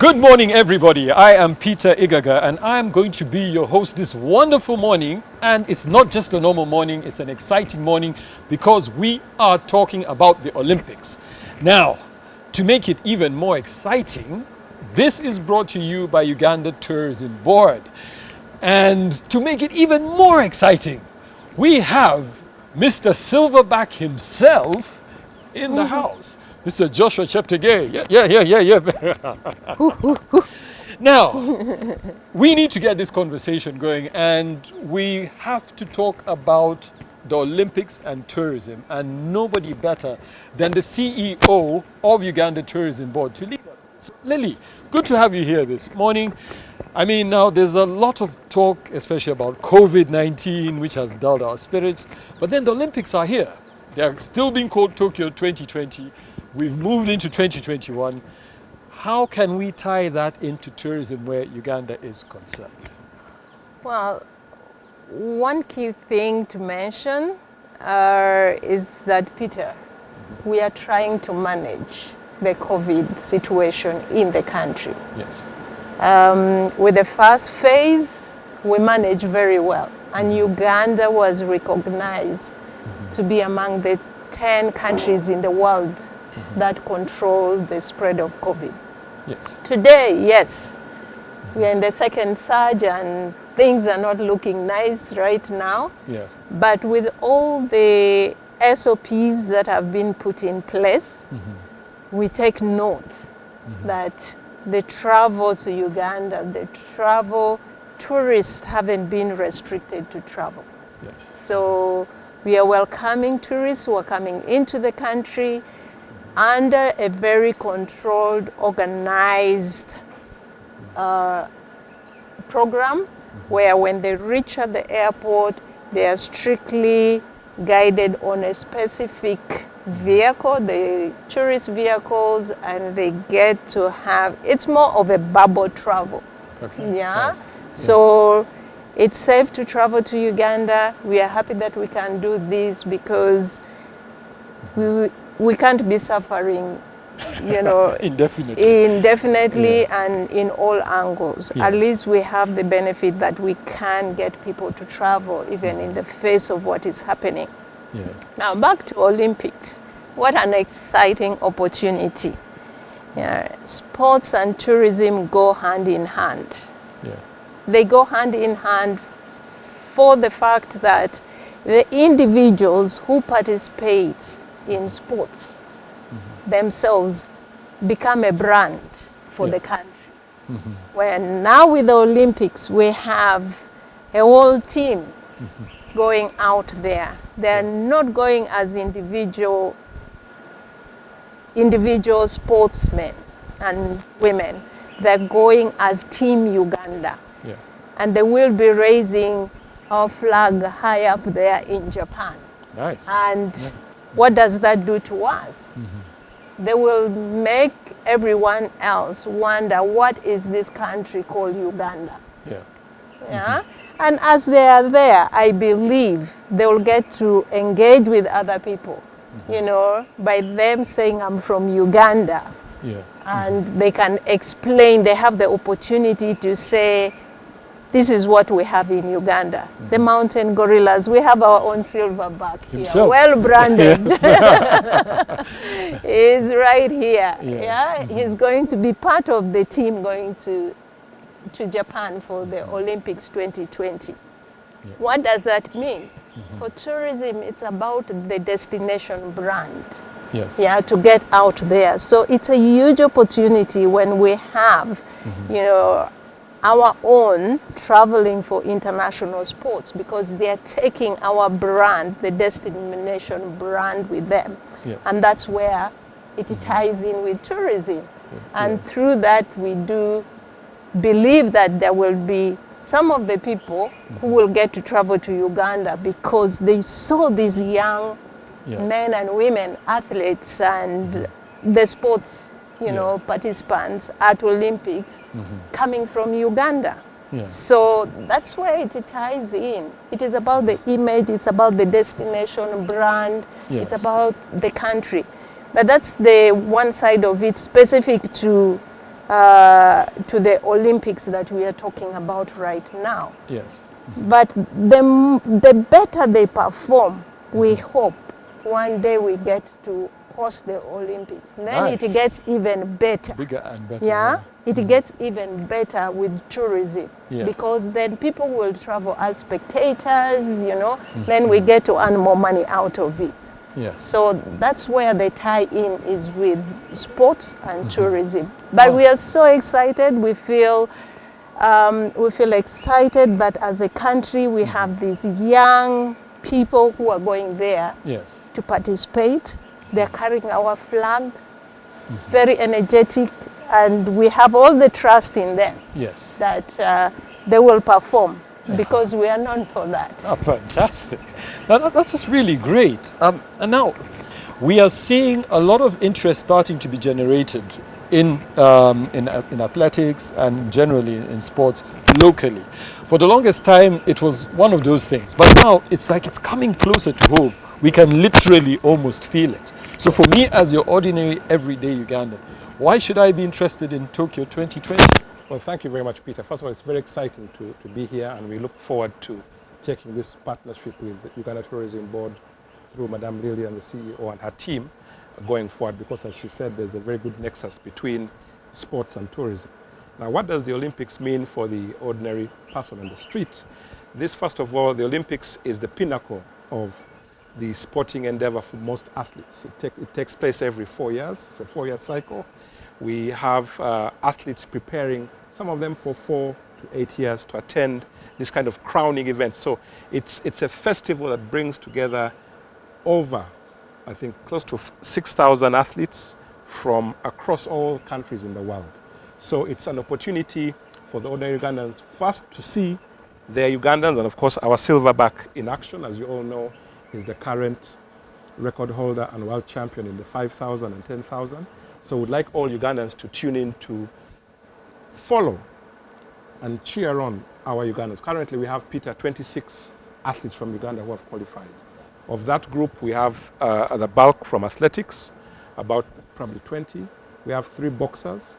Good morning, everybody. I am Peter Igaga, and I'm going to be your host this wonderful morning. And it's not just a normal morning, it's an exciting morning because we are talking about the Olympics. Now, to make it even more exciting, this is brought to you by Uganda Tourism Board. And to make it even more exciting, we have Mr. Silverback himself in the house. Mr. Joshua Cheptegei. Yeah. Now, we need to get this conversation going, and we have to talk about the Olympics and tourism, and nobody better than the CEO of Uganda Tourism Board to lead us. So, Lilly, good to have you here this morning. I mean, now there's a lot of talk, especially about COVID-19, which has dulled our spirits, but then the Olympics are here. They're still being called Tokyo 2020. We've moved into 2021. How can we tie that into tourism where Uganda is concerned? Well, one key thing to mention is that, Peter, we are trying to manage the COVID situation in the country. Yes. With the first phase, we managed very well, and Uganda was recognized to be among the 10 countries in the world that control the spread of COVID. Yes. Today, yes, we are in the second surge and things are not looking nice right now. Yeah. But with all the SOPs that have been put in place, we take note that the travel to Uganda, the tourists haven't been restricted to travel. Yes. So we are welcoming tourists who are coming into the country under a very controlled, organized program where when they reach at the airport, they are strictly guided on a specific vehicle, the tourist vehicles, and they get to have, it's more of a bubble travel. Okay. Yeah. Nice. So it's safe to travel to Uganda. We are happy that we can do this because we can't be suffering, indefinitely and in all angles. Yeah. At least we have the benefit that we can get people to travel even in the face of what is happening. Yeah. Now back to Olympics. What an exciting opportunity. Yeah. Sports and tourism go hand in hand. Yeah. They go hand in hand for the fact that the individuals who participate in sports themselves become a brand for the country. Where now with the Olympics, we have a whole team going out there. They're not going as individual sportsmen and women. They're going as Team Uganda. Yeah. And they will be raising our flag high up there in Japan. Nice. And what does that do to us? They will make everyone else wonder, what is this country called Uganda? Yeah. Yeah? And as they are there, I believe they will get to engage with other people, by them saying, I'm from Uganda. Yeah. And they can explain, they have the opportunity to say, this is what we have in Uganda. The mountain gorillas, we have our own silverback here, Himself. well branded. He's right here. Yeah. He's going to be part of the team going to Japan for the Olympics 2020. Yeah. What does that mean? For tourism, it's about the destination brand. Yes. Yeah, to get out there. So it's a huge opportunity when we have, our own traveling for international sports, because they are taking our brand, the destination brand, with them. Yes. And that's where it ties in with tourism. And through that, we do believe that there will be some of the people who will get to travel to Uganda because they saw these young men and women, athletes, and the sports participants at Olympics coming from Uganda. Yeah. So that's where it ties in. It is about the image, it's about the destination brand, it's about the country. But that's the one side of it specific to to the Olympics that we are talking about right now. Yes. But the better they perform, we hope one day we get to host the Olympics. Then Nice. it gets even better. Bigger and better. Yeah, it gets even better with tourism, Yeah. because then people will travel as spectators, you know, then we get to earn more money out of it. Yes. So that's where the tie-in is with sports and tourism. But we are so excited. We feel excited that as a country we have these young people who are going there Yes. to participate. They're carrying our flag, very energetic, and we have all the trust in them Yes. that they will perform, because we are known for that. Oh, fantastic. That's just really great. And now we are seeing a lot of interest starting to be generated in athletics and generally in sports locally. For the longest time, it was one of those things. But now it's like it's coming closer to home. We can literally almost feel it. So for me, as your ordinary, everyday Ugandan, why should I be interested in Tokyo 2020? Well, thank you very much, Peter. First of all, it's very exciting to be here, and we look forward to taking this partnership with the Uganda Tourism Board through Madame Lilly and the CEO and her team going forward, because as she said, there's a very good nexus between sports and tourism. Now, what does the Olympics mean for the ordinary person on the street? This, first of all, the Olympics is the pinnacle of the sporting endeavor for most athletes. It takes place every 4 years. It's a 4-year cycle. We have athletes preparing, some of them for 4 to 8 years, to attend this kind of crowning event. So it's a festival that brings together over, I think, close to 6,000 athletes from across all countries in the world. So it's an opportunity for the ordinary Ugandans first to see their Ugandans, and of course our silverback in action, as you all know, is the current record holder and world champion in the 5,000 and 10,000. So we'd like all Ugandans to tune in to follow and cheer on our Ugandans. Currently we have, Peter, 26 athletes from Uganda who have qualified. Of that group, we have the bulk from athletics, about probably 20. We have 3 boxers,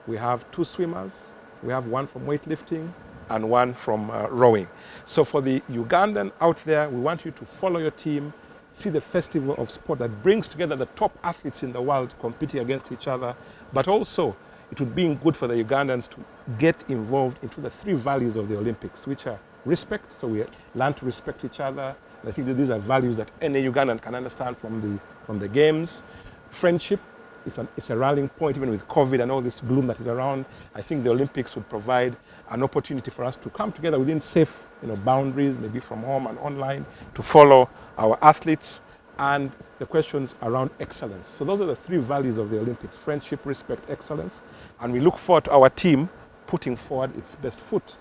we have 2 swimmers, we have 1 from weightlifting, and 1 from rowing. So for the Ugandan out there, we want you to follow your team, see the festival of sport that brings together the top athletes in the world competing against each other, but also it would be good for the Ugandans to get involved into the 3 values of the Olympics, which are respect, so we learn to respect each other. And I think that these are values that any Ugandan can understand from the games. Friendship, it's a rallying point, even with COVID and all this gloom that is around. I think the Olympics would provide an opportunity for us to come together within safe boundaries, maybe from home and online, to follow our athletes and the questions around excellence. So those are the 3 values of the Olympics: friendship, respect, excellence. And we look forward to our team putting forward its best foot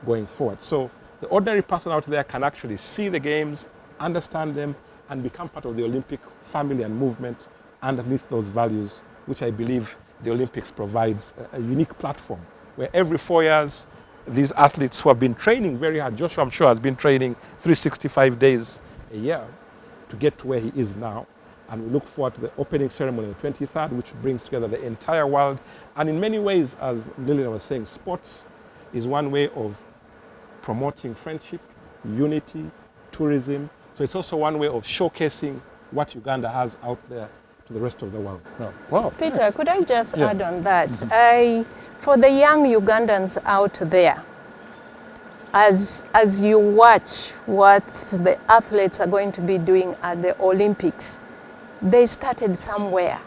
going forward. So the ordinary person out there can actually see the games, understand them, and become part of the Olympic family and movement underneath those values, which I believe the Olympics provides a unique platform where every 4 years, these athletes who have been training very hard, Joshua, I'm sure, has been training 365 days a year to get to where he is now. And we look forward to the opening ceremony on the 23rd, which brings together the entire world. And in many ways, as Lillian was saying, sports is one way of promoting friendship, unity, tourism. So it's also one way of showcasing what Uganda has out there to the rest of the world. Oh, wow. Peter, Yes. could I just add on that? For the young Ugandans out there, as you watch what the athletes are going to be doing at the Olympics, they started somewhere.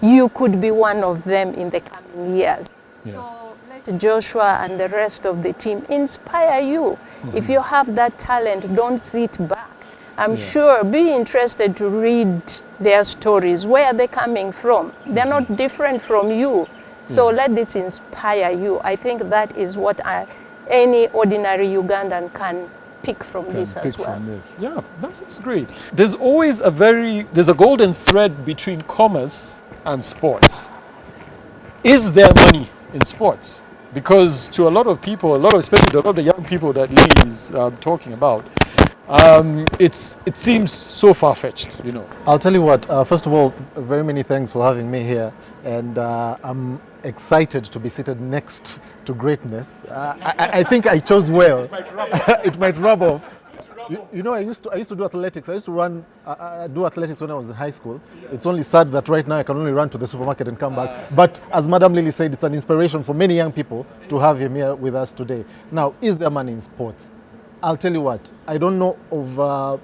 You could be one of them in the coming years. Yeah. So let Joshua and the rest of the team inspire you. If you have that talent, don't sit back. I'm sure, be interested to read their stories. Where are they coming from? They're not different from you. So let this inspire you. I think that is what any ordinary Ugandan can pick from this as well. From this. Yeah, that's great. There's always there's a golden thread between commerce and sports. Is there money in sports? Because to a lot of people, especially to a lot of the young people that Lilly is talking about, it seems so far-fetched, I'll tell you what, first of all, very many thanks for having me here. and I'm excited to be seated next to greatness. I think I chose well. It might rub off. You know, I used to do athletics. I used to do athletics when I was in high school. It's only sad that right now I can only run to the supermarket and come back. But as Madam Lilly said, it's an inspiration for many young people to have him here with us today. Now, is there money in sports? I'll tell you what, I don't know of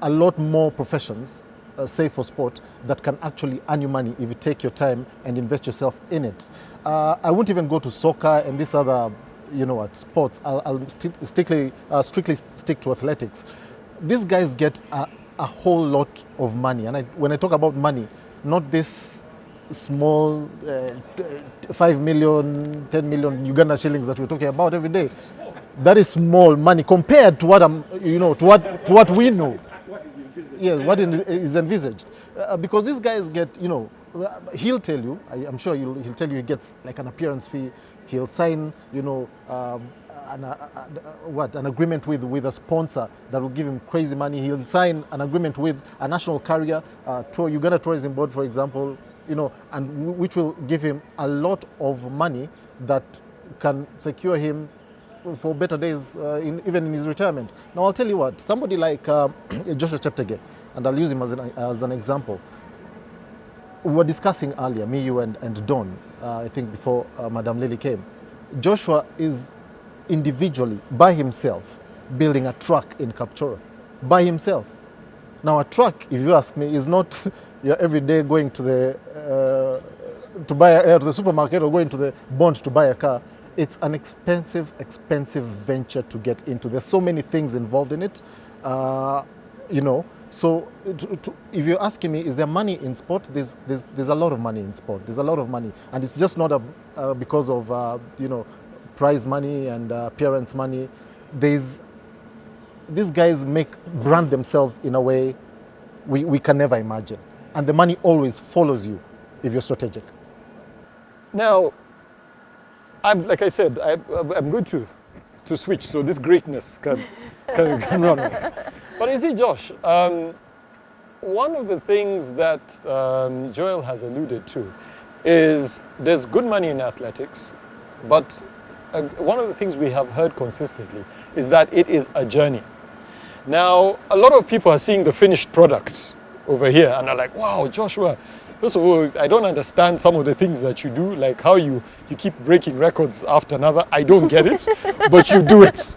a lot more professions, say for sport, that can actually earn you money if you take your time and invest yourself in it. I won't even go to soccer and this other, you know what, sports. I'll strictly stick to athletics. These guys get a whole lot of money. And when I talk about money, not this small 5 million, 10 million Uganda shillings that we're talking about every day. That is small money compared to what to what we know. Yes, what is envisaged. Because these guys get, you know, he'll tell you, I'm sure he'll tell you he gets like an appearance fee. He'll sign, you know, an agreement with a sponsor that will give him crazy money. He'll sign an agreement with a national carrier, Uganda Tourism Board, for example, you know, and which will give him a lot of money that can secure him for better days, even in his retirement. Now, I'll tell you what, somebody like Joshua Cheptegei, and I'll use him as an example. We were discussing earlier, me, you, and Don, I think before Madam Lilly came. Joshua is individually, by himself, building a truck in Kapchora, by himself. Now, a truck, if you ask me, is not you're every day going to the to the supermarket or going to the bond to buy a car. It's an expensive venture to get into. There's so many things involved in it, you know. So if you're asking me, is there money in sport? There's a lot of money in sport. There's a lot of money. And it's just not because of, you know, prize money and appearance money. These guys brand themselves in a way we can never imagine. And the money always follows you if you're strategic. Now, like I said, I'm good to switch, so this greatness can run on. But you see, Josh, one of the things that Joel has alluded to is there's good money in athletics, but one of the things we have heard consistently is that it is a journey. Now, a lot of people are seeing the finished product over here and are like, wow, Joshua, first of all, I don't understand some of the things that you do, like how you keep breaking records after another. I don't get it, but you do it.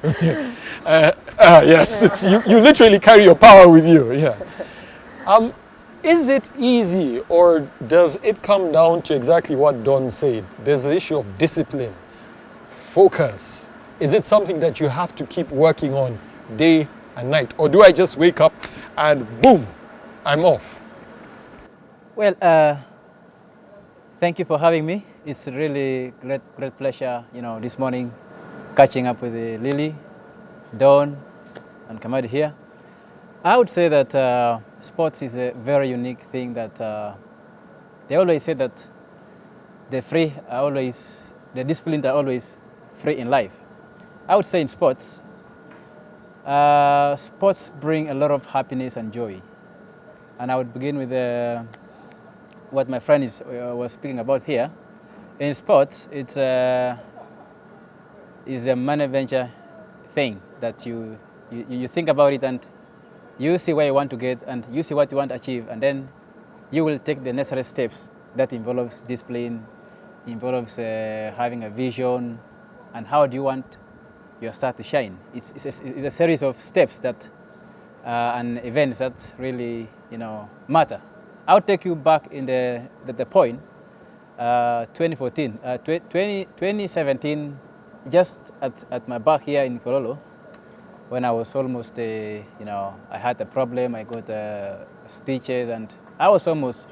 Yes, you literally carry your power with you. Yeah. Is it easy, or does it come down to exactly what Don said? There's the issue of discipline, focus. Is it something that you have to keep working on day and night, or do I just wake up and boom, I'm off? Well, thank you for having me. It's really great pleasure, you know, this morning catching up with Lilly, Don, and Kamadi here. I would say that sports is a very unique thing that they always say that the disciplines are always free in life. I would say in sports, sports bring a lot of happiness and joy. And I would begin with what my friend was speaking about here. In sports, it's a money venture thing that you think about it and you see where you want to get and you see what you want to achieve, and then you will take the necessary steps that involves discipline, involves having a vision, and how do you want your star to shine. It's a series of steps that and events that really, you know, matter. I'll take you back in the point, 2017, just at my back here in Kololo, when I was almost, you know, I had a problem, I got stitches, and I was almost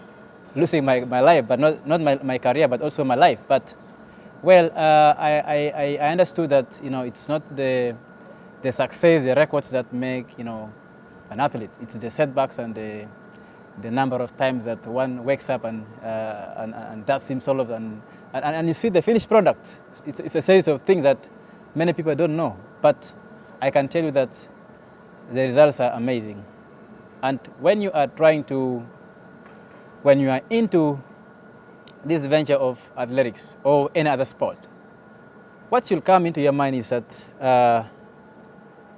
losing my life, but not my career, but also my life. But, well, I understood that, you know, it's not the success, the records that make, you know, an athlete. It's the setbacks and the number of times that one wakes up and that seems solved, and you see the finished product. It's a series of things that many people don't know, but I can tell you that the results are amazing. And when you are into this venture of athletics or any other sport, what will come into your mind is that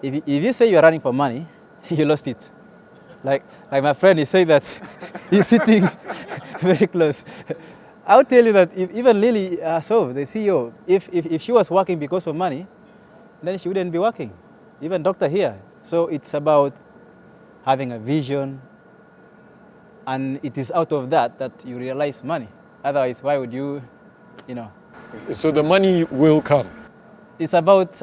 if you say you're running for money, you lost it. Like my friend, he said that he's sitting very close. I'll tell you that even Lilly Ajarova, the CEO, if she was working because of money, then she wouldn't be working. Even doctor here. So it's about having a vision, and it is out of that you realize money. Otherwise, why would you know? So the money will come. It's about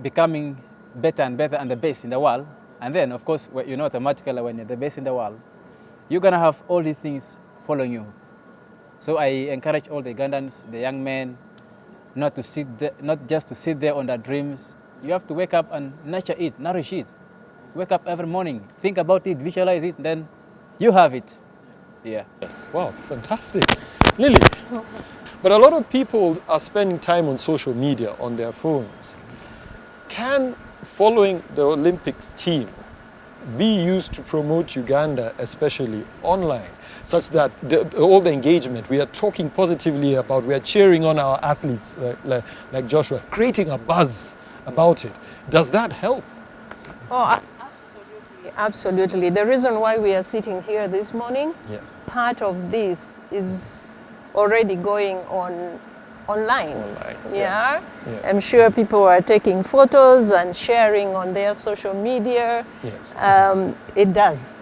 becoming better and better and the best in the world. And then, of course, automatically when you're the best in the world, you're going to have all these things following you. So I encourage all the Ugandans, the young men, not just to sit there on their dreams. You have to wake up and nurture it, nourish it. Wake up every morning, think about it, visualize it, then you have it. Yeah. Yes. Wow, fantastic. Lilly, but a lot of people are spending time on social media, on their phones. Can following the Olympics team be used to promote Uganda, especially online, such that all the engagement, we are talking positively about, we are cheering on our athletes like Joshua, creating a buzz about it. Does that help? Oh, absolutely, absolutely. The reason why we are sitting here this morning, part of this is already going on online. Yeah, yes. I'm sure people are taking photos and sharing on their social media. Yes.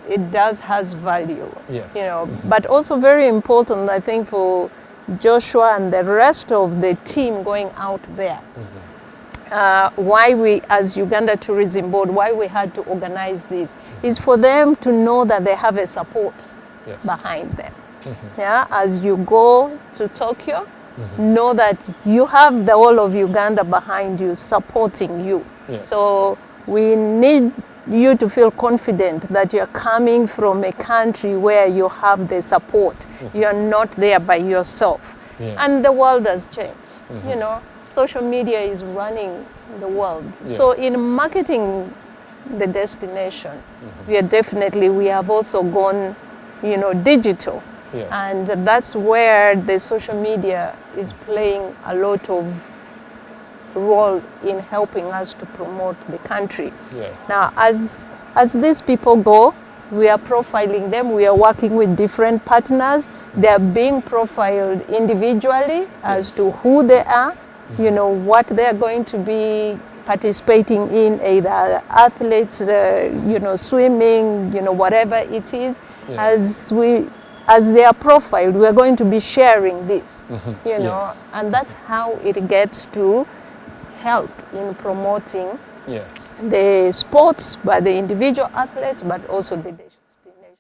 It does has value. Yes. But also very important, I think, for Joshua and the rest of the team going out there. Why we, as Uganda Tourism Board, why we had to organize this is for them to know that they have a support behind them. Yeah, as you go to Tokyo, know that you have the whole of Uganda behind you, supporting you. Yes. So we need you to feel confident that you're coming from a country where you have the support. You're not there by yourself. And the world has changed. Social media is running the world. So in marketing the destination, we have also gone, digital. Yes. And that's where the social media is playing a lot of role in helping us to promote the country. Now, as these people go, we are profiling them. We are working with different partners. They are being profiled individually as to who they are, what they are going to be participating in, either athletes, swimming, whatever it is. As they are profiled, we are going to be sharing this, and that's how it gets to help in promoting the sports by the individual athletes, but also the destination.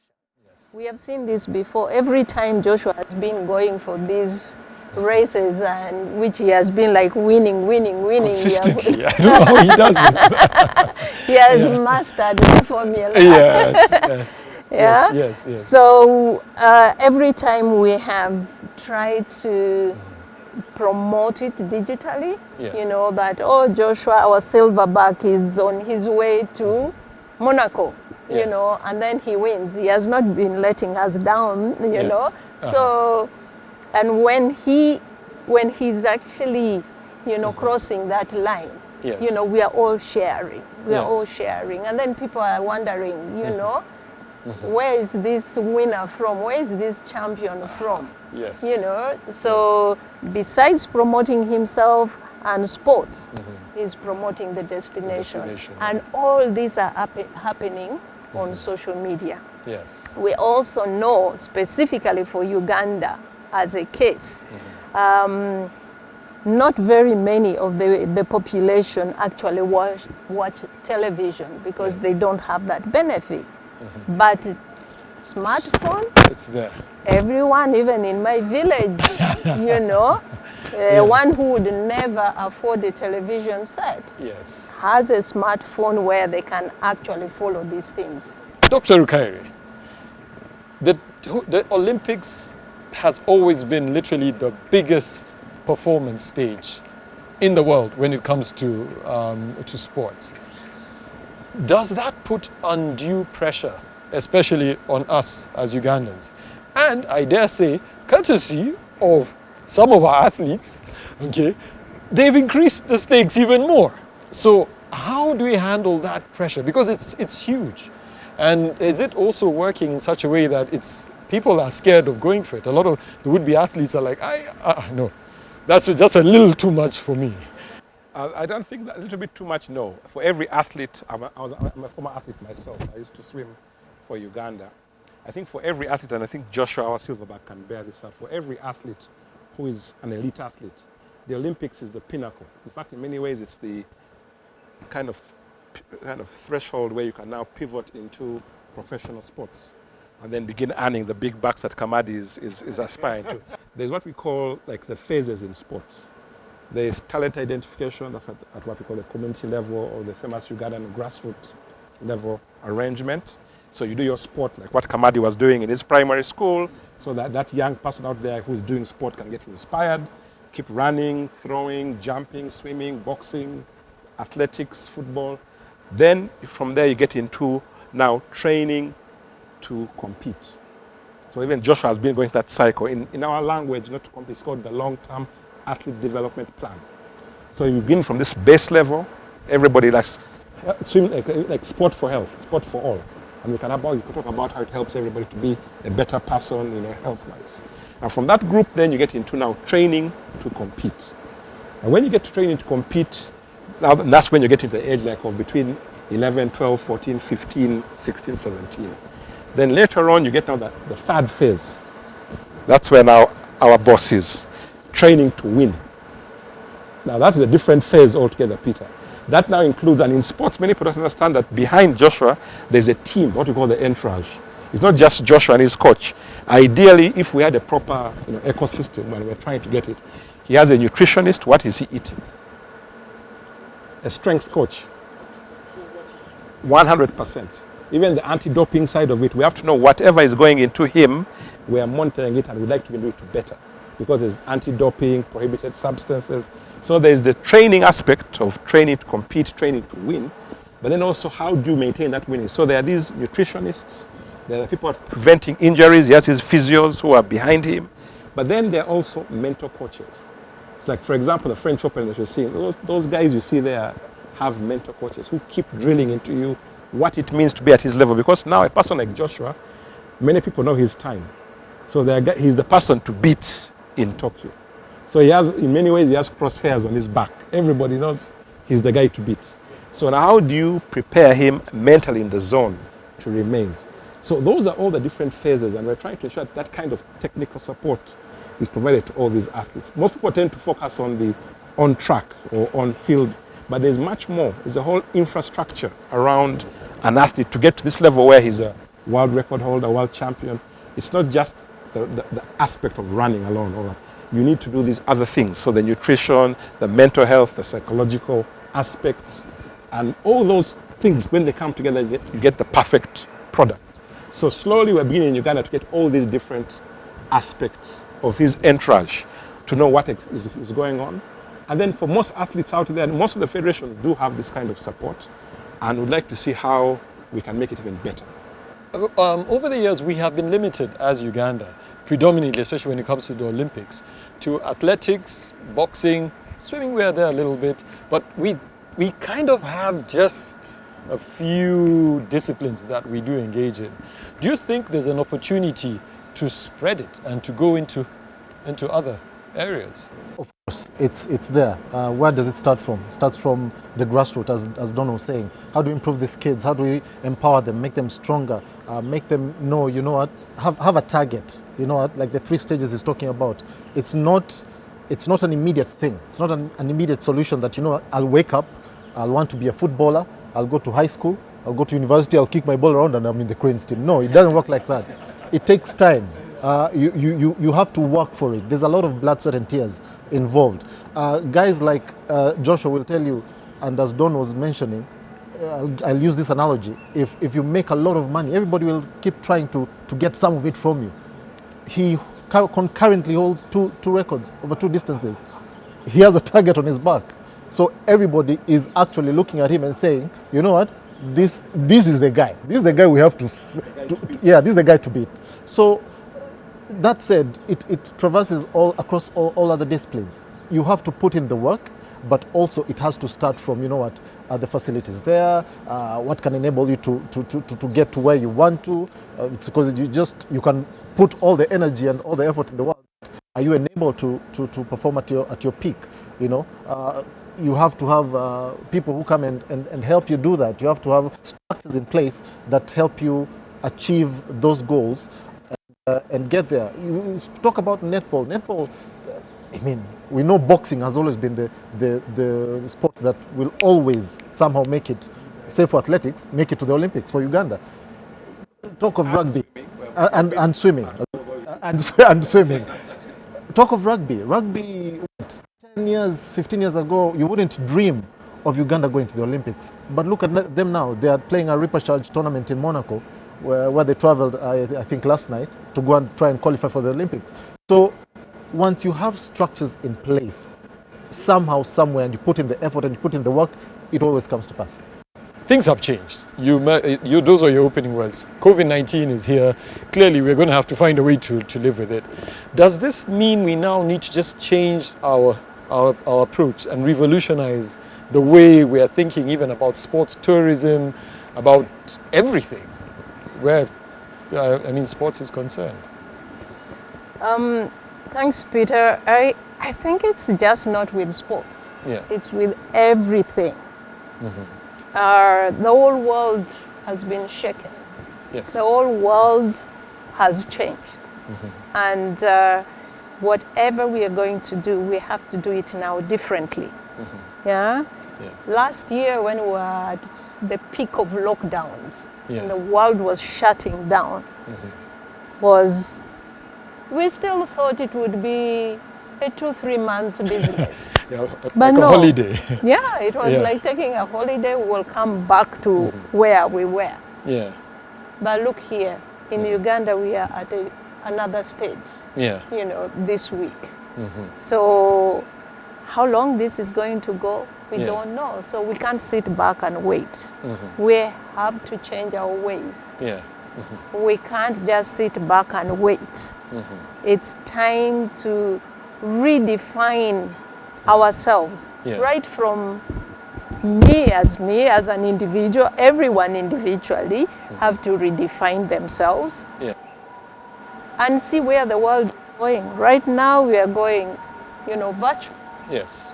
We have seen this before. Every time Joshua has been going for these races, and which he has been like winning. Consistently. I don't know how he does it. He has mastered the formula. Yes. Yeah. Yes. So every time we have tried to promote it digitally, that Joshua, our silverback, is on his way to Monaco, and then he wins. He has not been letting us down, So, and when he's actually, crossing that line, we are all sharing. We are all sharing, and then people are wondering, where is this winner from? Where is this champion from? Yes. So besides promoting himself and sports, he's promoting the destination. And all these are happening on social media. Yes. We also know, specifically for Uganda as a case, not very many of the population actually watch television because they don't have that benefit. But smartphone, it's there. Everyone, even in my village, one who would never afford a television set has a smartphone where they can actually follow these things. Dr. Rukairi, the Olympics has always been literally the biggest performance stage in the world when it comes to sports. Does that put undue pressure, especially on us as Ugandans, And I dare say, courtesy of some of our athletes, okay, they've increased the stakes even more. So how do we handle that pressure? Because it's huge. And is it also working in such a way that people are scared of going for it? A lot of the would-be athletes are like, no, that's just a little too much for me. I don't think that a little bit too much, no. For every athlete, I'm a former athlete myself. I used to swim for Uganda. I think for every athlete, and I think Joshua, our silverback, can bear this up, for every athlete who is an elite athlete, the Olympics is the pinnacle. In fact, in many ways, it's the kind of threshold where you can now pivot into professional sports and then begin earning the big bucks that Kamadi is aspiring to. There's what we call like the phases in sports. There's talent identification, that's at what we call the community level, or the famous Ugandan grassroots level arrangement. So you do your sport like what Kamadi was doing in his primary school, so that young person out there who's doing sport can get inspired, keep running, throwing, jumping, swimming, boxing, athletics, football. Then from there you get into now training to compete. So even Joshua has been going that cycle. In our language, not to compete, it's called the long-term athlete development plan. So you begin from this base level, everybody likes swim like sport for health, sport for all. And we can talk about how it helps everybody to be a better person, health-wise. And from that group, then you get into now training to compete. And when you get to training to compete, now that's when you get into the age like of between 11, 12, 14, 15, 16, 17. Then later on, you get now the third phase. That's where now our boss is, training to win. Now that's a different phase altogether, Peter. That now includes, and in sports, many people don't understand that behind Joshua, there's a team, what we call the entourage. It's not just Joshua and his coach. Ideally, if we had a proper ecosystem when we're trying to get it, he has a nutritionist. What is he eating? A strength coach. 100%. Even the anti-doping side of it, we have to know whatever is going into him, we are monitoring it and we'd like to do it better. Because there's anti-doping, prohibited substances. So there's the training aspect of training to compete, training to win, but then also how do you maintain that winning? So there are these nutritionists, there are people preventing injuries, he has his physios who are behind him, but then there are also mentor coaches. It's like, for example, the French Open that you're seeing, those guys you see there have mentor coaches who keep drilling into you what it means to be at his level. Because now a person like Joshua, many people know his time. So he's the person to beat in Tokyo. So in many ways, he has crosshairs on his back. Everybody knows he's the guy to beat. So now how do you prepare him mentally in the zone to remain? So those are all the different phases, and we're trying to ensure that kind of technical support is provided to all these athletes. Most people tend to focus on the on-track or on-field, but there's much more. There's a whole infrastructure around an athlete to get to this level where he's a world record holder, world champion. It's not just the aspect of running alone. Or you need to do these other things. So the nutrition, the mental health, the psychological aspects, and all those things, when they come together, you get the perfect product. So slowly we're beginning in Uganda to get all these different aspects of his entourage to know what is going on. And then for most athletes out there, most of the federations do have this kind of support, and would like to see how we can make it even better. Over the years, we have been limited as Uganda, predominantly, especially when it comes to the Olympics, to athletics, boxing, swimming we are there a little bit, but we kind of have just a few disciplines that we do engage in. Do you think there's an opportunity to spread it and to go into other areas? Of course, it's there. Where does it start from? It starts from the grassroots, as Don was saying. How do we improve these kids? How do we empower them, make them stronger, make them know, have a target, like the 3 stages he's talking about. It's not an immediate thing. It's not an immediate solution that, I'll wake up, I'll want to be a footballer, I'll go to high school, I'll go to university, I'll kick my ball around and I'm in the Cranes team. No, it doesn't work like that. It takes time. You have to work for it. There's a lot of blood, sweat and tears involved. Guys like Joshua will tell you, and as Don was mentioning, I'll use this analogy. If you make a lot of money, everybody will keep trying to get some of it from you. He concurrently holds two records over 2 distances. He has a target on his back. So everybody is actually looking at him and saying, you know what, this is the guy. This is the guy we have this is the guy to beat. So That said, it traverses all across all other disciplines. You have to put in the work, but also it has to start from, you know what, the facilities there, what can enable you to get to where you want to. It's because you can put all the energy and all the effort in the world. Are you enabled to perform at your peak? You know, you have to have people who come and help you do that. You have to have structures in place that help you achieve those goals and get there. You talk about netball. Netball, I mean, we know boxing has always been the sport that will always somehow make it, say for athletics, make it to the Olympics for Uganda. Talk of rugby and swimming. And swimming. Talk of rugby. Rugby, 10 years, 15 years ago, you wouldn't dream of Uganda going to the Olympics. But look at them now. They are playing a repechage tournament in Monaco, where they traveled, I think, last night to go and try and qualify for the Olympics. So once you have structures in place, somehow, somewhere, and you put in the effort and you put in the work, it always comes to pass. Things have changed. Those are your opening words. COVID-19 is here. Clearly, we're going to have to find a way to live with it. Does this mean we now need to just change our approach and revolutionize the way we are thinking even about sports tourism, about everything, where, sports is concerned? Thanks, Peter. I think it's just not with sports. Yeah. It's with everything. Mm-hmm. The whole world has been shaken. Yes. The whole world has changed. Mm-hmm. And whatever we are going to do, we have to do it now differently. Mm-hmm. Yeah? Yeah. Last year, when we were at the peak of lockdowns, Yeah. and the world was shutting down, Mm-hmm. we still thought it would be a 2-3 months business. Yeah, But like no. a holiday. Yeah, it was Yeah. like taking a holiday. We'll come back to where we were. Yeah. But look here, in Uganda, we are at another stage, Yeah. this week. Mm-hmm. So how long this is going to go, we Yeah. don't know. So we can't sit back and wait. Mm-hmm. We have to change our ways. Yeah. We can't just sit back and wait. Mm-hmm. It's time to redefine ourselves, Yeah. right from me as an individual, everyone individually have to redefine themselves Yeah. and see where the world is going. Right now we are going, virtual, Yes.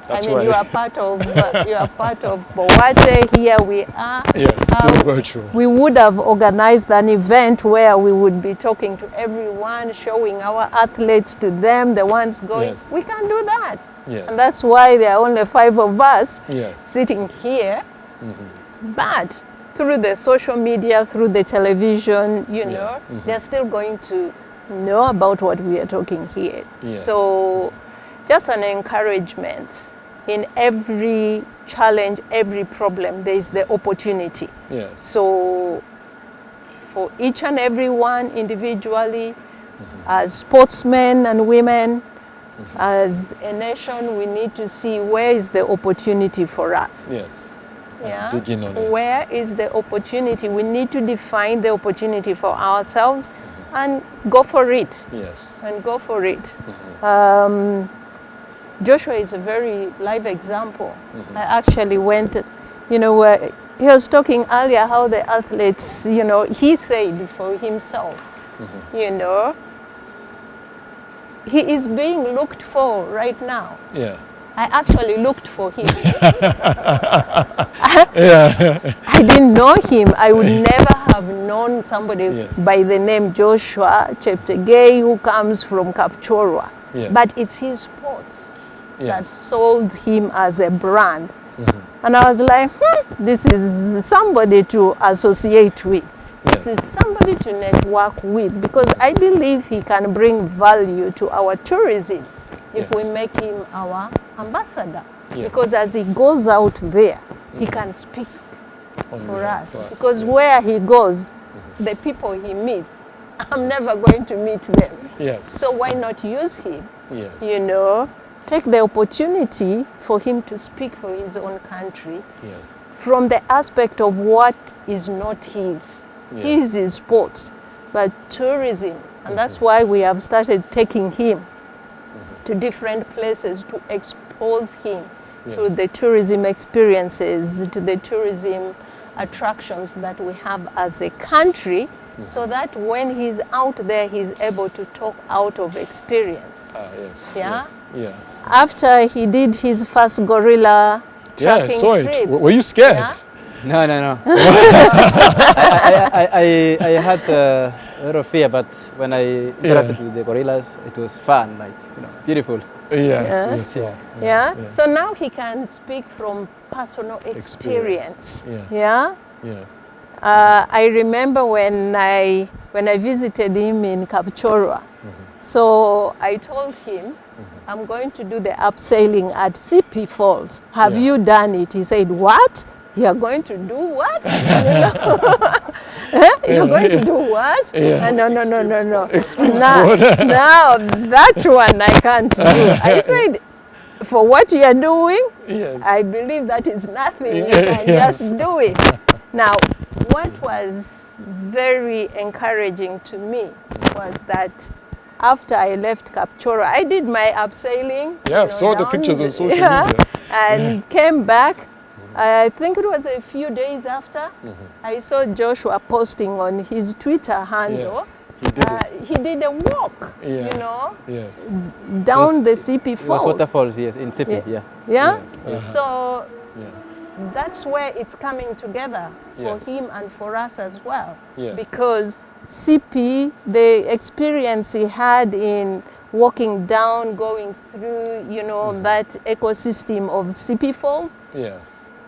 I That's mean, why. you are part of Bowate. Here we are. Yes, still virtual. We would have organized an event where we would be talking to everyone, showing our athletes to them, the ones going. Yes. We can do that. Yes. And that's why there are only 5 of us Yes. sitting here. But through the social media, through the television, they're still going to know about what we are talking here. Yes. So just an encouragement. In every challenge, every problem, there is the opportunity. Yes. So for each and every one individually, as sportsmen and women, as a nation, we need to see where is the opportunity for us. Yes. Yeah? Dig in on it. Where is the opportunity? We need to define the opportunity for ourselves and go for it. Yes. And go for it. Joshua is a very live example. I actually went, where he was talking earlier how the athletes, he said for himself, he is being looked for right now. Yeah. I actually looked for him. Yeah. I didn't know him. I would never have known somebody Yes. by the name Joshua Cheptegei who comes from Kapchorwa. Yeah. But it's his sports that Yes. sold him as a brand. And I was like, this is somebody to associate with. Yes. This is somebody to network with, because I believe he can bring value to our tourism if we Yes. make him our ambassador. Yeah. Because as he goes out there, he can speak On for behalf us. of Because yeah. where he goes, the people he meets, I'm never going to meet them. Yes. So why not use him? Yes. Take the opportunity for him to speak for his own country Yes. from the aspect of what is not his. Yeah. His is sports. but tourism. And that's why we have started taking him to different places to expose him to the tourism experiences, to the tourism attractions that we have as a country, so that when he's out there, he's able to talk out of experience. Yes. Yeah? Yes. Yeah. After he did his first gorilla Yeah, I tracking saw trip. it. Were you scared? Yeah? No, no, no. I had a lot of fear, but when I interacted with the gorillas, it was fun, like, beautiful. Yes. Yeah. Yes. Wow. Yeah? So now he can speak from personal experience. Yeah. Yeah? Yeah. I remember when I visited him in Kapchorwa. So I told him, I'm going to do the abseiling at CP Falls. Have Yeah. you done it? He said, what? You're going to do what? You're going to do what? Yeah. No. Extreme Now, sport. now that one I can't do. I said, for what you are doing, Yes. I believe that is nothing. You Yeah, can yes. just do it. Now, what was very encouraging to me was that after I left Kapchorwa, I did my abseiling. Yeah, saw the down pictures on social yeah, media. and came back. I think it was a few days after. I saw Joshua posting on his Twitter handle. He did it. He did a walk, Yeah. Yes. down the CP It was Falls. waterfalls, yes, in Sipi, yeah. Yeah? Yeah. So Yeah. that's where it's coming together for Yes. him and for us as well. Yes. Because CP, the experience he had in walking down, going through, that ecosystem of CP Falls, Yes.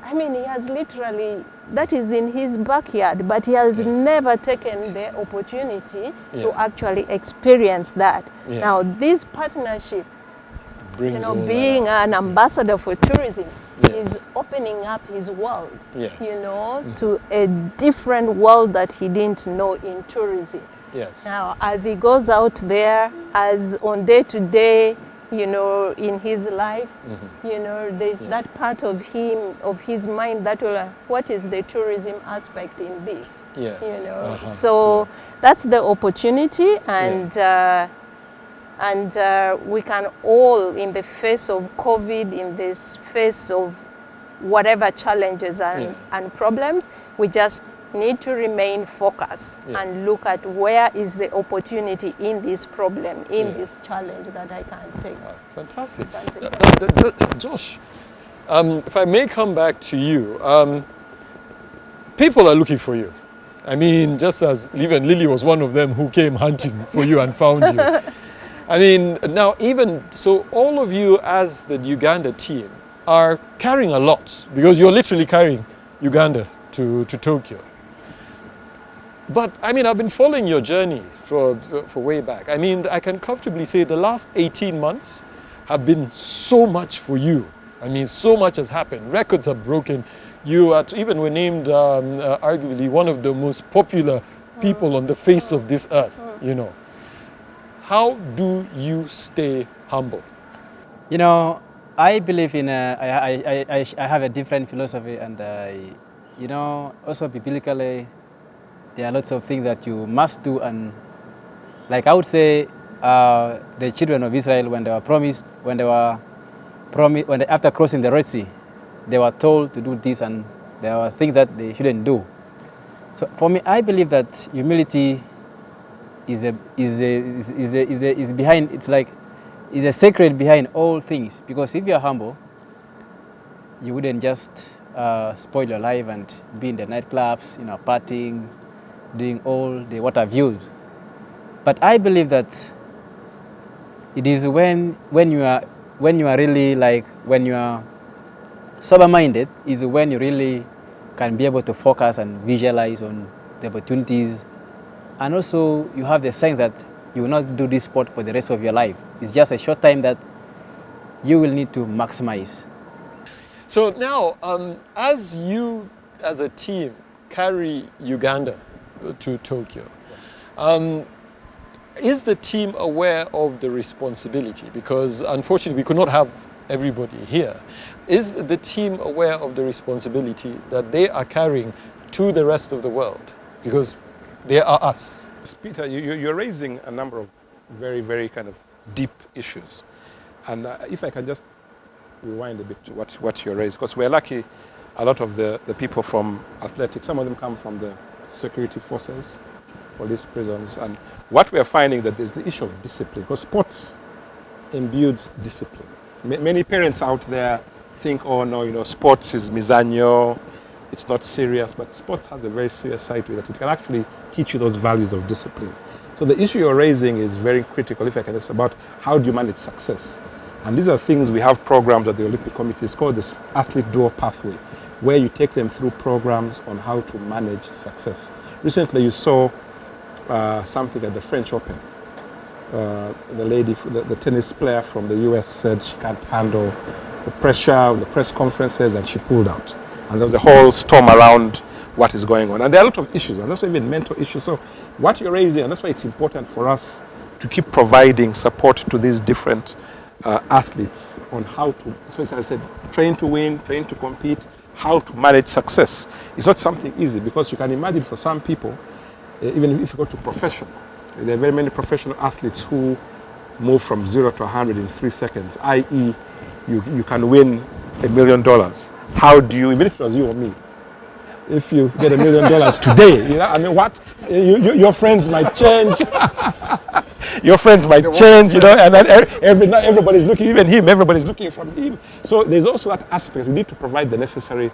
I mean, he has literally, that is in his backyard, but he has never taken the opportunity to actually experience that. Yeah. Now, this partnership, Brings all that being up. an ambassador for tourism, Yes. is opening up his world, Yes. to a different world that he didn't know in tourism. Yes. Now, as he goes out there, as on day to day, in his life, there's that part of him, of his mind that will, what is the tourism aspect in this? Yes. So that's the opportunity, and we can all, in the face of COVID, in this face of whatever challenges and problems, we just need to remain focused and look at where is the opportunity in this problem, in this challenge that I can take. Fantastic. advantage of. Josh, if I may come back to you, people are looking for you. I mean, just as even Lilly was one of them who came hunting for you and found you. I mean, now even so, all of you as the Uganda team are carrying a lot, because you're literally carrying Uganda to Tokyo. But I mean, I've been following your journey for way back. I mean, I can comfortably say the last 18 months have been so much for you. I mean, so much has happened. Records are broken. You even were named arguably one of the most popular people on the face of this earth, How do you stay humble? I believe in, I have a different philosophy, and also biblically, there are lots of things that you must do, and like I would say, the children of Israel, when they were promised, after crossing the Red Sea, they were told to do this, and there were things that they shouldn't do. So for me, I believe that humility is behind. It's like is a secret behind all things. Because if you are humble, you wouldn't just spoil your life and be in the nightclubs, partying, doing all the water views. But I believe that it is when you are really when you are sober-minded is when you really can be able to focus and visualize on the opportunities, and also you have the sense that you will not do this sport for the rest of your life. It's just a short time that you will need to maximize. So now, as you as a team carry Uganda to Tokyo, is the team aware of the responsibility? Because unfortunately we could not have everybody here. Is the team aware of the responsibility that they are carrying to the rest of the world? Because They are us. Peter, you're raising a number of very, very kind of deep issues. And if I can just rewind a bit to what you're raising, because we're lucky, a lot of the people from athletics, some of them come from the security forces, police, prisons, and what we're finding that there's the issue of discipline, because sports imbues discipline. Many parents out there think, oh no, you know, sports is mizanyo, it's not serious, but sports has a very serious side to it, that it can actually teach you those values of discipline. So the issue you're raising is very critical, if I can just, about how do you manage success. And these are things we have programs at the Olympic Committee. It's called the Athlete Dual Pathway, where you take them through programs on how to manage success. Recently you saw something at the French Open. The lady, the tennis player from the US said she can't handle the pressure of the press conferences and she pulled out. And there was a whole storm around what is going on. And there are a lot of issues, and also even mental issues. So what you're raising, and that's why it's important for us to keep providing support to these different athletes on how to, so as I said, train to win, train to compete, how to manage success. It's not something easy, because you can imagine for some people, even if you go to professional, there are very many professional athletes who move from 0 to 100 in 3 seconds, i.e. you can win $1 million. How do you, even if it was you or me, if you get $1 million today, you know, I mean, what? Your friends might change. Your friends might change, you know, and then everybody's looking, even him, everybody's looking from him. So there's also that aspect. We need to provide the necessary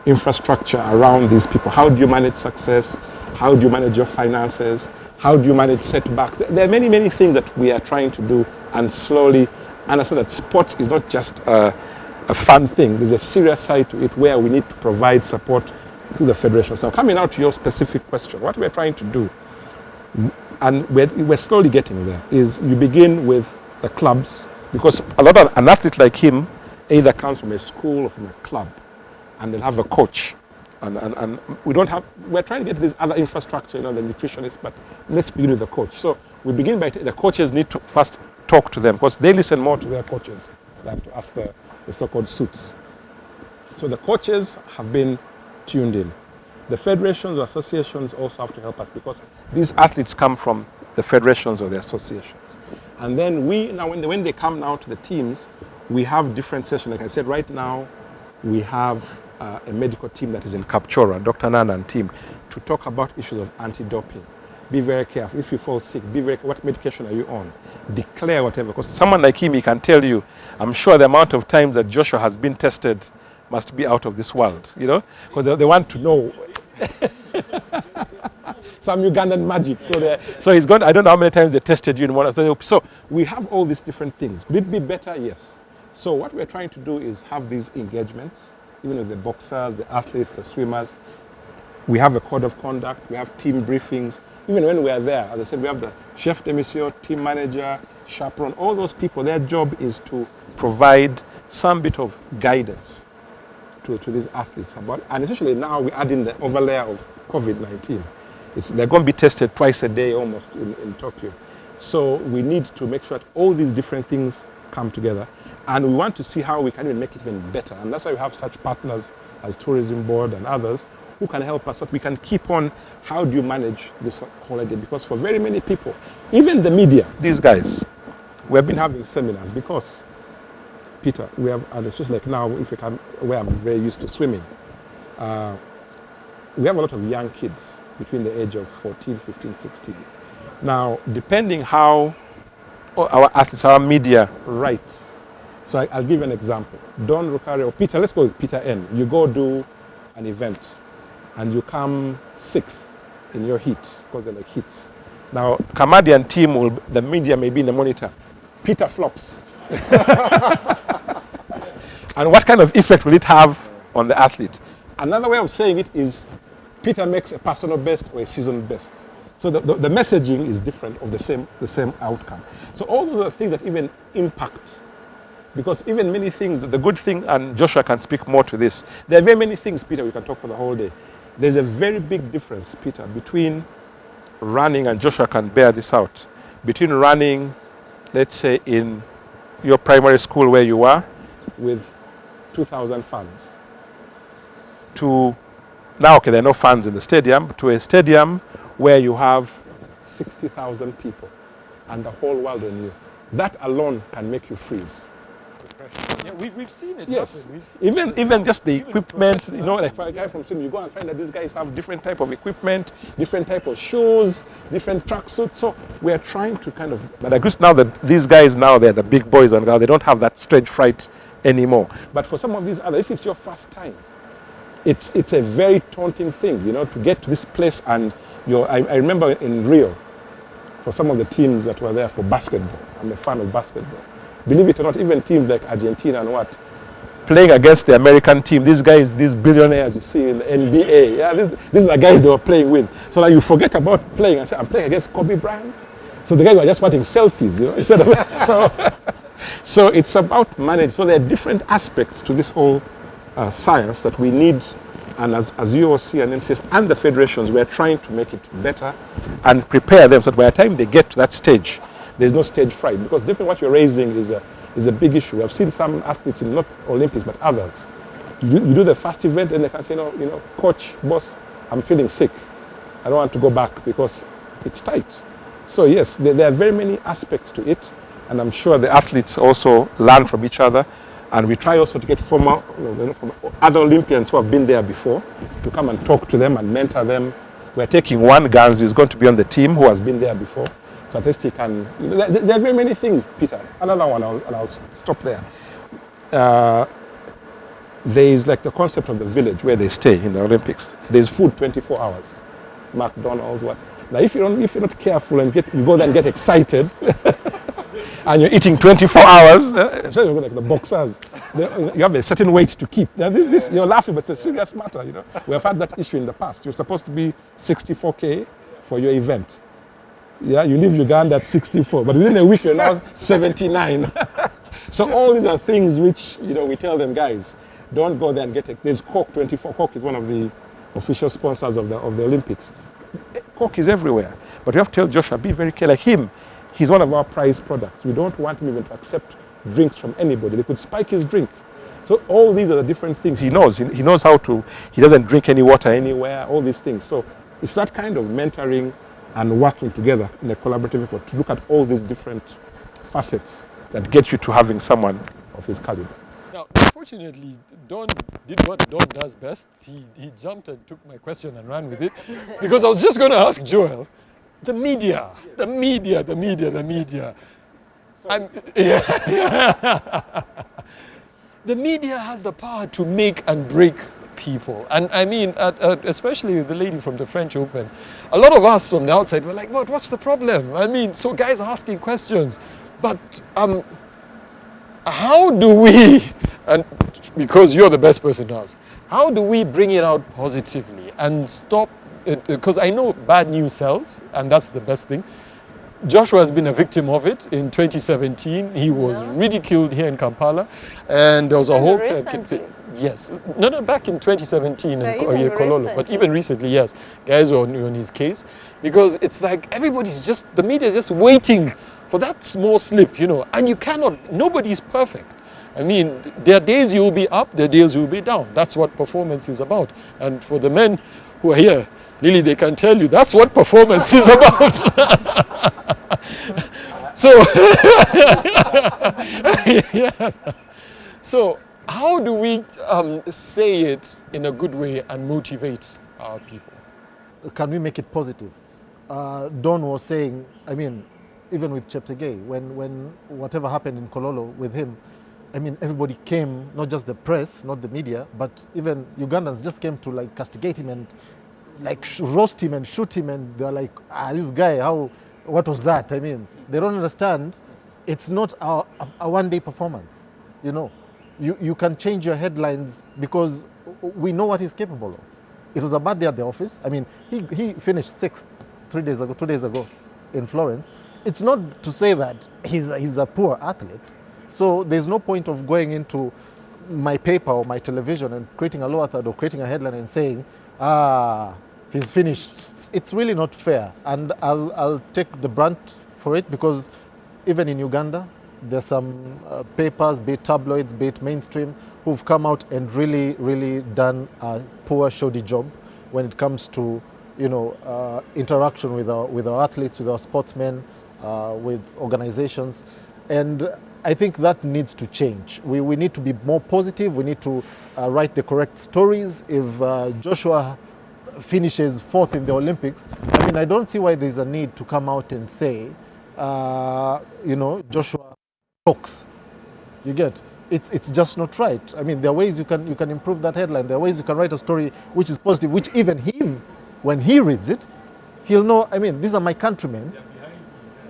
infrastructure around these people. How do you manage success? How do you manage your finances? How do you manage setbacks? There are many, many things that we are trying to do, and slowly understand that sports is not just a fun thing. There's a serious side to it where we need to provide support through the federation. So coming out to your specific question, what we're trying to do, and we're slowly getting there, is you begin with the clubs, because a lot of an athlete like him either comes from a school or from a club, and they'll have a coach. And we don't have, we're trying to get this other infrastructure, you know, the nutritionists, but let's begin with the coach. So we begin by, the coaches need to first talk to them, because they listen more to their coaches than to us, the so-called suits. So the coaches have been tuned in. The federations or associations also have to help us, because these athletes come from the federations or the associations. And then we, now when they come now to the teams, we have different sessions. Like I said, right now we have a medical team that is in Kapchora, Dr. Nana and team, to talk about issues of anti-doping. Be very careful. If you fall sick, be very careful. What medication are you on? Declare whatever. Because someone like him, he can tell you, I'm sure the amount of times that Joshua has been tested must be out of this world, you know? Because they want to know. Some Ugandan magic. So he's gone, I don't know how many times they tested you in one of the, so we have all these different things. Could it be better? Yes. So what we're trying to do is have these engagements, even with the boxers, the athletes, the swimmers. We have a code of conduct, we have team briefings. Even when we are there, as I said, we have the chef de mission, team manager, chaperone, all those people, their job is to provide some bit of guidance to these athletes. And especially now we add in the overlay of COVID-19. They're going to be tested twice a day almost in Tokyo. So we need to make sure that all these different things come together. And we want to see how we can even make it even better. And that's why we have such partners as Tourism Board and others who can help us so that we can keep on, how do you manage this holiday? Because for very many people, even the media, these guys, we have been having seminars because, Peter, we have, and especially like now, if we can, where I'm very used to swimming, we have a lot of young kids between the age of 14, 15, 16. Now, depending how our athletes, our media writes, so I'll give you an example. Don Rukare or Peter, let's go with Peter N. You go do an event and you come 6th in your heat, because they're like heats. Now, Kamadi and team, the media may be in the monitor. Peter flops. And what kind of effect will it have on the athlete? Another way of saying it is Peter makes a personal best or a season best. So the messaging is different of the same outcome. So all those are things that even impact. Because even many things, the good thing, and Joshua can speak more to this, there are very many things, Peter, we can talk for the whole day. There's a very big difference, Peter, between running, and Joshua can bear this out, between running, let's say, in your primary school where you are, with 2,000 fans, to now, okay, there are no fans in the stadium, to a stadium where you have 60,000 people and the whole world on you. That alone can make you freeze. Yeah, we've seen it. Yes, happen. We've seen it. even just the equipment, you know, like for a guy from Sweden, you go and find that these guys have different type of equipment, different type of shoes, different tracksuits. So we are trying to kind of, but I guess now that these guys now, they're the big boys on ground, they don't have that stage fright anymore. But for some of these other, if it's your first time, it's a very daunting thing, you know, to get to this place. And I remember in Rio, for some of the teams that were there for basketball, I'm a fan of basketball. Believe it or not, even teams like Argentina and what, playing against the American team, these guys, these billionaires you see in the NBA, yeah, these are the guys they were playing with. So like you forget about playing and say, I'm playing against Kobe Bryant. So the guys were just wanting selfies, you know, instead of, so it's about managing. So there are different aspects to this whole science that we need. And as UOC and NCS and the federations, we're trying to make it better and prepare them so that by the time they get to that stage, there's no stage fright. Because different what you're raising is a big issue. I've seen some athletes in not Olympics, but others. You do the first event and they can say, no, you know, coach, boss, I'm feeling sick. I don't want to go back because it's tight. So yes, there are very many aspects to it. And I'm sure the athletes also learn from each other. And we try also to get from other Olympians who have been there before to come and talk to them and mentor them. We're taking one, Gans is going to be on the team who has been there before. So at least he can, you know, there are very many things, Peter. Another one, and I'll stop there. There is like the concept of the village where they stay in the Olympics. There's food 24 hours. McDonald's, what. Now if you're not careful and you go there and get excited, and you're eating 24 hours, like the boxers, you have a certain weight to keep. Now you're laughing, but it's a serious matter, you know. We have had that issue in the past. You're supposed to be 64K for your event. Yeah, you leave Uganda at 64, but within a week you're now 79. So all these are things which, you know, we tell them, guys, don't go there and get it. There's Coke 24. Coke is one of the official sponsors of the Olympics. Coke is everywhere. But you have to tell Joshua, be very careful. Like him, he's one of our prized products. We don't want him even to accept drinks from anybody. They could spike his drink. So all these are the different things he knows. He knows how to, he doesn't drink any water anywhere, all these things. So it's that kind of mentoring and working together in a collaborative effort to look at all these different facets that get you to having someone of his caliber. Now, unfortunately, Don did what Don does best. He jumped and took my question and ran with it. Because I was just going to ask Joel, the media. The media has the power to make and break people. And I mean, especially the lady from the French Open, a lot of us from the outside were like, what's the problem? I mean, so guys are asking questions. But how do we, and because you're the best person to ask, how do we bring it out positively and stop it? Because I know bad news sells, and that's the best thing. Joshua has been a victim of it. In 2017, he was ridiculed here in Kampala, and there was a whole campaign. Yes, no, back in 2017 in Kololo, but even recently, yes, guys were on his case, because it's like everybody's just, the media is just waiting for that small slip, you know, and you cannot, nobody's perfect. I mean, there are days you will be up, there are days you will be down. That's what performance is about. And for the men who are here, Lily, they can tell you that's what performance is about. So, yeah. So, how do we say it in a good way and motivate our people? Can we make it positive? Don was saying, I mean, even with Cheptegei, when whatever happened in Kololo with him, I mean, everybody came, not just the press, not the media, but even Ugandans just came to like castigate him and like roast him and shoot him, and they're like, this guy, what was that? I mean, they don't understand. It's not a one-day performance, you know. You can change your headlines because we know what he's capable of. It was a bad day at the office. I mean, he finished 6th 2 days ago in Florence. It's not to say that he's a poor athlete. So there's no point of going into my paper or my television and creating a lower third or creating a headline and saying, he's finished. It's really not fair. And I'll take the brunt for it, because even in Uganda, there's some papers, be it tabloids, be it mainstream, who've come out and really, really done a poor, shoddy job when it comes to, interaction with our athletes, with our sportsmen, with organizations. And I think that needs to change. We need to be more positive. We need to write the correct stories. If Joshua finishes 4th in the Olympics, I mean, I don't see why there's a need to come out and say, Joshua talks. You get? It's just not right. I mean, there are ways you can improve that headline. There are ways you can write a story which is positive, which even him, when he reads it, he'll know, I mean, these are my countrymen.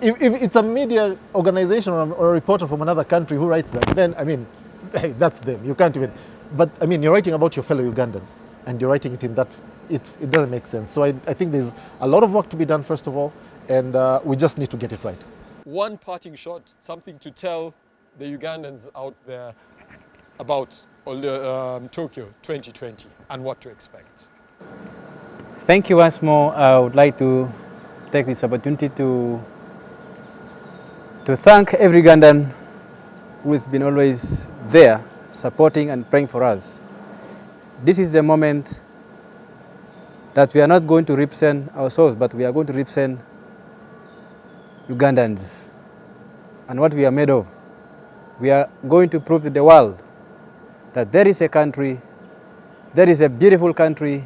If it's a media organization or a reporter from another country who writes that, then, I mean, hey, that's them. You can't even. But, I mean, you're writing about your fellow Ugandan, and you're writing it in that, it doesn't make sense. So I think there's a lot of work to be done, first of all, and we just need to get it right. One parting shot, something to tell the Ugandans out there about Tokyo 2020 and what to expect. Thank you once more. I would like to take this opportunity to thank every Ugandan who has been always there, supporting and praying for us. This is the moment that we are not going to represent ourselves, but we are going to represent Ugandans and what we are made of. We are going to prove to the world that there is a country, there is a beautiful country,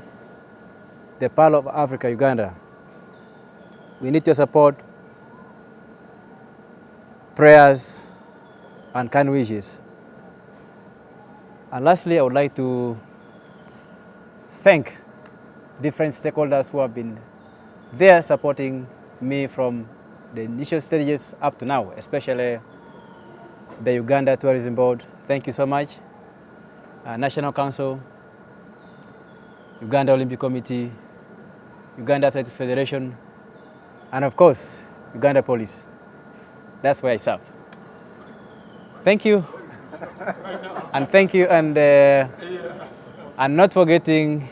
the Pearl of Africa, Uganda. We need your support, prayers, and kind wishes. And lastly, I would like to thank different stakeholders who have been there supporting me from the initial stages up to now, especially the Uganda Tourism Board. Thank you so much. National Council, Uganda Olympic Committee, Uganda Athletics Federation, and of course, Uganda Police. That's where I serve. Thank you. And thank you, and not forgetting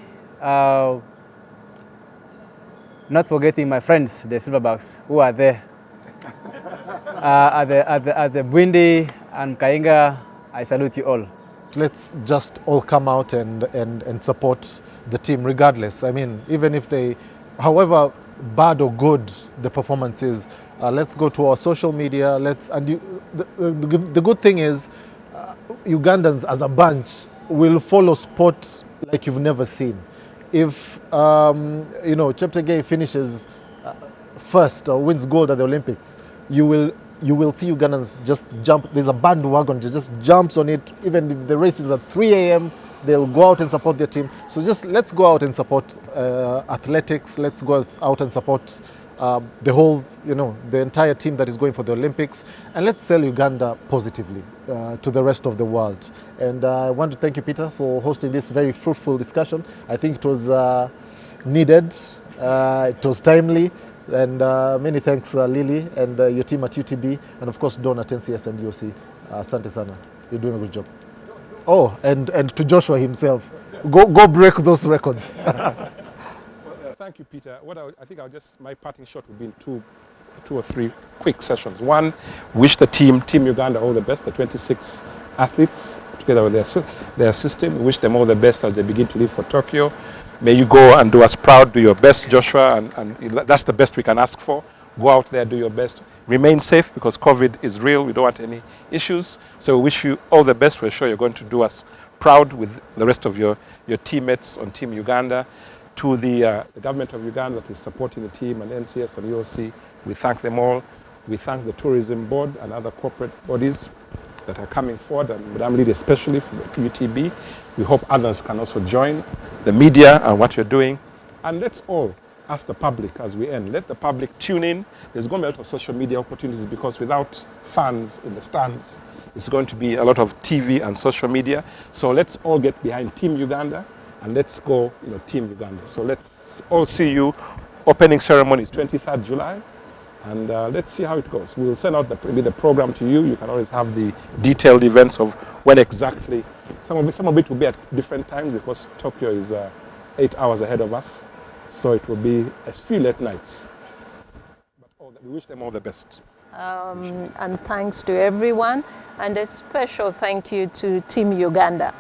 my friends, the Silverbacks, who are there. At the Bwindi and Kainga, I salute you all. Let's just all come out and support the team regardless. I mean, even if however bad or good the performance is, let's go to our social media. The good thing is, Ugandans as a bunch will follow sport like you've never seen. If Cheptegei finishes first or wins gold at the Olympics, you will see Ugandans just jump. There's a bandwagon that just jumps on it. Even if the race is at 3 a.m., they'll go out and support their team. So just let's go out and support athletics. Let's go out and support the whole, the entire team that is going for the Olympics. And let's sell Uganda positively to the rest of the world. And I want to thank you, Peter, for hosting this very fruitful discussion. I think it was needed. It was timely. And many thanks, Lilly, and your team at UTB, and of course, Don at NCS and UOC. Asante sana. You're doing a good job. Oh, and to Joshua himself. Go break those records. Thank you, Peter. I think my parting shot would be in two or three quick sessions. One, wish the Team Uganda all the best, the 26 athletes, together with their system. Wish them all the best as they begin to leave for Tokyo. May you go and do us proud, do your best, Joshua, and that's the best we can ask for. Go out there, do your best. Remain safe because COVID is real. We don't want any issues. So we wish you all the best. We're sure you're going to do us proud with the rest of your teammates on Team Uganda. To the government of Uganda that is supporting the team and NCS and UOC, we thank them all. We thank the Tourism Board and other corporate bodies that are coming forward, and Madam Lilly especially from the UTB. We hope others can also join the media and what you're doing. And let's all ask the public as we end. Let the public tune in. There's going to be a lot of social media opportunities because without fans in the stands, it's going to be a lot of TV and social media. So let's all get behind Team Uganda and let's go, Team Uganda. So let's all see you. Opening ceremony is 23rd July. And let's see how it goes. We'll send out the program to you. You can always have the detailed events of when exactly. Some of it will be at different times because Tokyo is 8 hours ahead of us. So it will be a few late nights. But we wish them all the best. And thanks to everyone. And a special thank you to Team Uganda.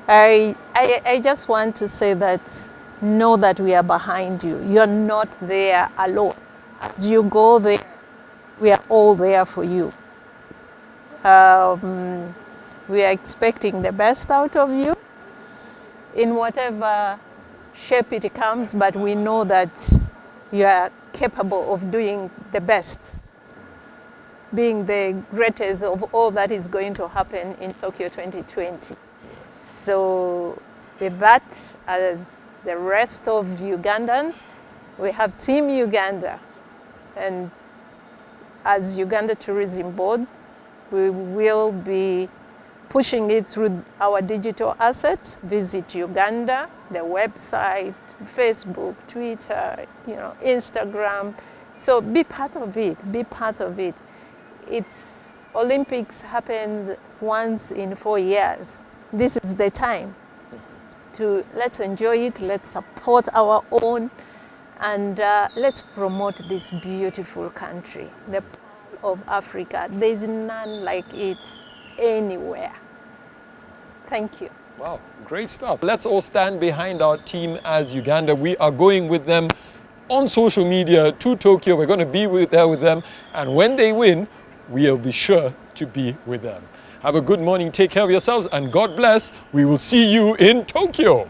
I just want to say that know that we are behind you. You're not there alone. As you go there, we are all there for you. We are expecting the best out of you in whatever shape it comes, but we know that you are capable of doing the best, being the greatest of all that is going to happen in Tokyo 2020. So with that, as the rest of Ugandans, we have Team Uganda. And as Uganda Tourism Board, we will be pushing it through our digital assets. Visit Uganda, the website, Facebook, Twitter, Instagram. So be part of it, be part of it. Olympics happens once in 4 years. This is the time let's enjoy it, let's support our own, and let's promote this beautiful country, the Pearl of Africa. There's none like it anywhere. Thank you. Wow, great stuff. Let's all stand behind our team as Uganda. We are going with them on social media to Tokyo. We're going to be there with them. And when they win, we'll be sure to be with them. Have a good morning. Take care of yourselves and God bless. We will see you in Tokyo.